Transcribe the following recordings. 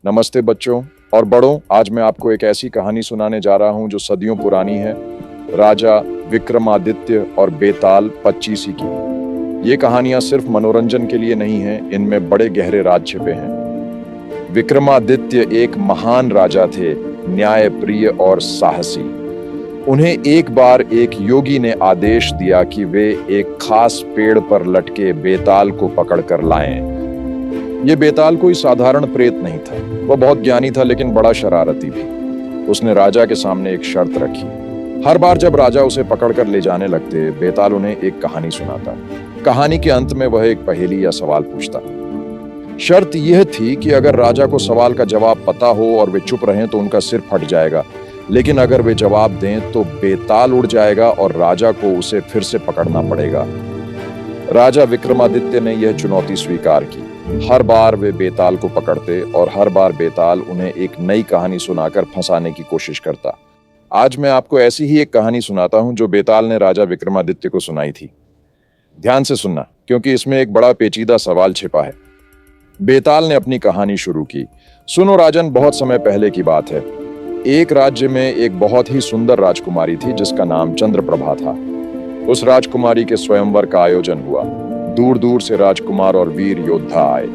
नमस्ते बच्चों और बड़ों। आज मैं आपको एक ऐसी कहानी सुनाने जा रहा हूं जो सदियों पुरानी है। राजा विक्रमादित्य और बेताल पच्चीसी की। ये कहानियां सिर्फ मनोरंजन के लिए नहीं हैं, इनमें बड़े गहरे राज छिपे हैं। विक्रमादित्य एक महान राजा थे, न्यायप्रिय और साहसी। उन्हें एक बार एक योगी ने आदेश दिया कि वे एक खास पेड़ पर लटके बेताल को पकड़कर लाएं। ये बेताल कोई साधारण प्रेत नहीं था, वह बहुत ज्ञानी था लेकिन बड़ा शरारती भी। उसने राजा के सामने एक शर्त रखी। हर बार जब राजा उसे पकड़कर ले जाने लगते, बेताल उन्हें एक कहानी सुनाता। कहानी के अंत में वह एक पहेली या सवाल पूछता। शर्त यह थी कि अगर राजा को सवाल का जवाब पता हो और वे चुप रहें तो उनका सिर फट जाएगा, लेकिन अगर वे जवाब दें तो बेताल उड़ जाएगा और राजा को उसे फिर से पकड़ना पड़ेगा। राजा विक्रमादित्य ने यह चुनौती स्वीकार की। हर बार वे बेताल को पकड़ते और हर बार बेताल उन्हें एक नई कहानी सुनाकर फंसाने की कोशिश करता। आज मैं आपको ऐसी ही एक कहानी सुनाता हूं जो बेताल ने राजा विक्रमादित्य को सुनाई थी। ध्यान से सुनना, क्योंकि इसमें एक बड़ा पेचीदा सवाल छिपा है। बेताल ने अपनी कहानी शुरू की। सुनो राजन, बहुत समय पहले की बात है। एक राज्य में एक बहुत ही सुंदर राजकुमारी थी जिसका नाम चंद्रप्रभा था। उस राजकुमारी के स्वयंवर का आयोजन हुआ। दूर दूर से राजकुमार और वीर योद्धा आए,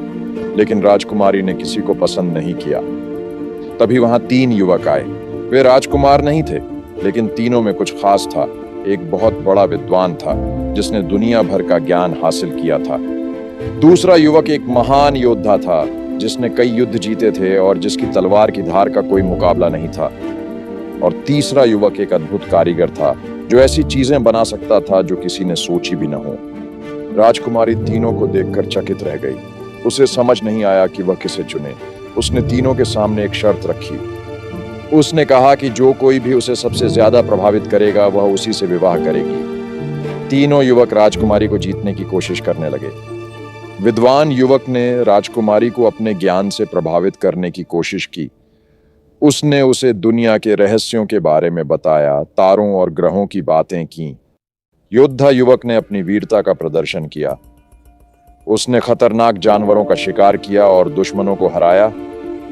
लेकिन राजकुमारी ने किसी को पसंद नहीं किया। तभी वहां 3 युवक आए। वे राजकुमार नहीं थे, लेकिन तीनों में कुछ खास था। एक बहुत बड़ा विद्वान था जिसने दुनिया भर का ज्ञान हासिल किया था। दूसरा युवक एक महान योद्धा था जिसने कई युद्ध जीते थे और जिसकी तलवार की धार का कोई मुकाबला नहीं था। और तीसरा युवक एक अद्भुत कारीगर था जो ऐसी चीजें बना सकता था जो किसी ने सोची भी न हो। राजकुमारी तीनों को देखकर चकित रह गई। उसे समझ नहीं आया कि वह किसे चुने। उसने तीनों के सामने एक शर्त रखी। उसने कहा कि जो कोई भी उसे सबसे ज्यादा प्रभावित करेगा वह उसी से विवाह करेगी। तीनों युवक राजकुमारी को जीतने की कोशिश करने लगे। विद्वान युवक ने राजकुमारी को अपने ज्ञान से प्रभावित करने की कोशिश की। उसने उसे दुनिया के रहस्यों के बारे में बताया, तारों और ग्रहों की बातें की। योद्धा युवक ने अपनी वीरता का प्रदर्शन किया। उसने खतरनाक जानवरों का शिकार किया और दुश्मनों को हराया,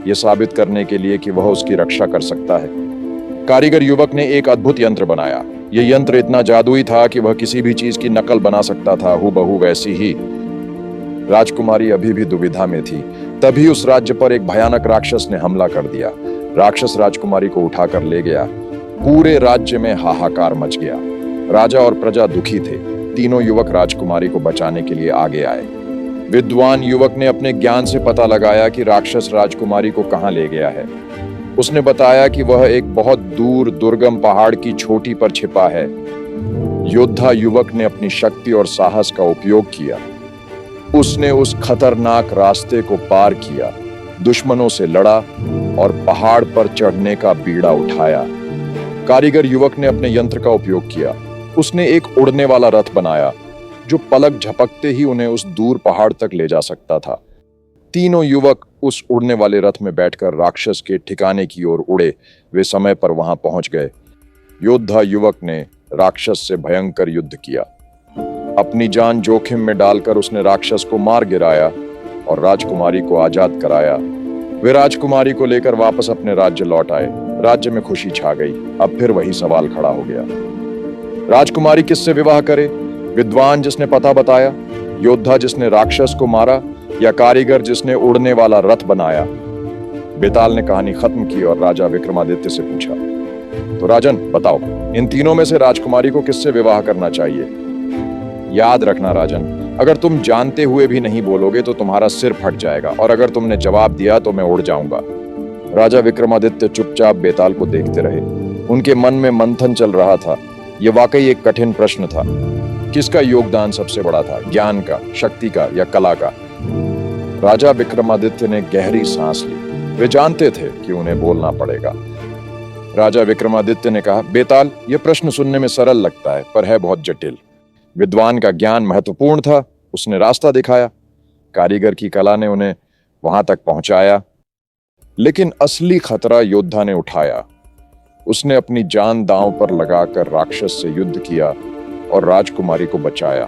यह साबित करने के लिए कि वह उसकी रक्षा कर सकता है। कारीगर युवक ने एक अद्भुत यंत्र बनाया। यह यंत्र इतना जादुई था कि वह किसी भी चीज की नकल बना सकता था, हूबहू वैसी ही। राजकुमारी अभी भी दुविधा में थी। तभी उस राज्य पर एक भयानक राक्षस ने हमला कर दिया। राक्षस राजकुमारी को उठाकर ले गया। पूरे राज्य में हाहाकार मच गया। राजा और प्रजा दुखी थे। तीनों युवक राजकुमारी को बचाने के लिए आगे आए। विद्वान युवक ने अपने ज्ञान से पता लगाया कि राक्षस राजकुमारी को कहां ले गया है। उसने बताया कि वह एक बहुत दूर दुर्गम पहाड़ की चोटी पर छिपा है। योद्धा युवक ने अपनी शक्ति और साहस का उपयोग किया। उसने उस खतरनाक रास्ते को पार किया, दुश्मनों से लड़ा और पहाड़ पर चढ़ने का बीड़ा उठाया। कारीगर युवक ने अपने यंत्र का उपयोग किया। उसने एक उड़ने वाला रथ बनाया जो पलक झपकते ही उन्हें उस दूर पहाड़ तक ले जा सकता था। तीनों युवक उस उड़ने वाले रथ में बैठकर राक्षस के ठिकाने की ओर उड़े। वे समय पर वहां पहुंच गए। योद्धा युवक ने राक्षस से भयंकर युद्ध किया। अपनी जान जोखिम में डालकर उसने राक्षस को मार गिराया और राजकुमारी को आजाद कराया। वे राजकुमारी को लेकर वापस अपने राज्य लौट आए। राज्य में खुशी छा गई। अब फिर वही सवाल खड़ा हो गया, राजकुमारी किससे विवाह करे? विद्वान जिसने पता बताया, योद्धा जिसने राक्षस को मारा, या कारीगर जिसने उड़ने वाला रथ बनाया? बेताल ने कहानी खत्म की और राजा विक्रमादित्य से पूछा, तो राजन बताओ, इन तीनों में से राजकुमारी को किससे विवाह करना चाहिए? याद रखना राजन, अगर तुम जानते हुए भी नहीं बोलोगे तो तुम्हारा सिर फट जाएगा, और अगर तुमने जवाब दिया तो मैं उड़ जाऊंगा। राजा विक्रमादित्य चुपचाप बेताल को देखते रहे। उनके मन में मंथन चल रहा था। यह वाकई एक कठिन प्रश्न था। किसका योगदान सबसे बड़ा था, ज्ञान का, शक्ति का या कला का? राजा विक्रमादित्य ने गहरी सांस ली। वे जानते थे कि उन्हें बोलना पड़ेगा। राजा विक्रमादित्य ने कहा, बेताल, यह प्रश्न सुनने में सरल लगता है पर है बहुत जटिल। विद्वान का ज्ञान महत्वपूर्ण था, उसने रास्ता दिखाया। कारीगर की कला ने उन्हें वहां तक पहुंचाया, लेकिन असली खतरा योद्धा ने उठाया। उसने अपनी जान दांव पर लगाकर राक्षस से युद्ध किया और राजकुमारी को बचाया।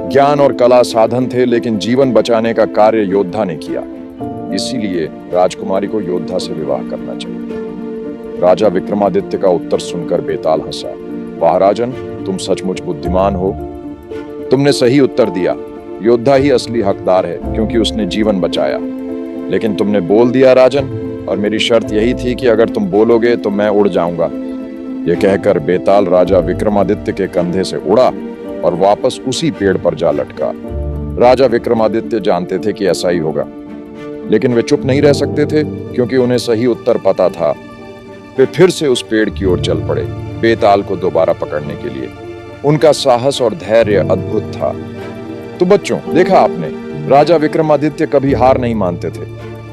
ज्ञान और कला साधन थे, लेकिन जीवन बचाने का कार्य योद्धा ने किया। इसीलिए राजकुमारी को योद्धा से विवाह करना चाहिए। राजा विक्रमादित्य का उत्तर सुनकर बेताल हंसा। वाह राजन, तुम सचमुच बुद्धिमान हो। तुमने सही उत्तर दिया। योद्धा ही असली हकदार है, क्योंकि उसने जीवन बचाया। लेकिन तुमने बोल दिया राजन, और मेरी शर्त यही थी कि अगर तुम बोलोगे तो मैं उड़ जाऊंगा। यह कहकर बेताल राजा विक्रमादित्य के कंधे से उड़ा और वापस उसी पेड़ पर जा लटका। राजा विक्रमादित्य जानते थे कि ऐसा ही होगा, लेकिन वे चुप नहीं रह सकते थे, क्योंकि उन्हें सही उत्तर पता था। वे फिर से उस पेड़ की ओर चल पड़े, बेताल को दोबारा पकड़ने के लिए। उनका साहस और धैर्य अद्भुत था। तो बच्चों, देखा आपने, राजा विक्रमादित्य कभी हार नहीं मानते थे।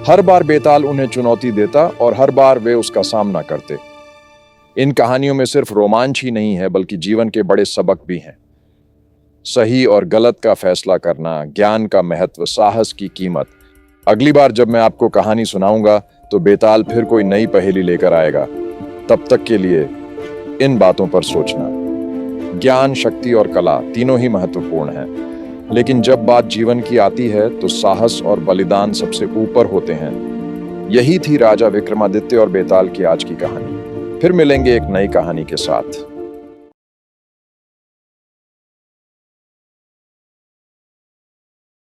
हर बार बेताल उन्हें चुनौती देता और हर बार वे उसका सामना करते। इन कहानियों में सिर्फ रोमांच ही नहीं है, बल्कि जीवन के बड़े सबक भी हैं। सही और गलत का फैसला करना, ज्ञान का महत्व, साहस की कीमत। अगली बार जब मैं आपको कहानी सुनाऊंगा तो बेताल फिर कोई नई पहेली लेकर आएगा। तब तक के लिए इन बातों पर सोचना। ज्ञान, शक्ति और कला तीनों ही महत्वपूर्ण हैं, लेकिन जब बात जीवन की आती है तो साहस और बलिदान सबसे ऊपर होते हैं। यही थी राजा विक्रमादित्य और बेताल की आज की कहानी। फिर मिलेंगे एक नई कहानी के साथ।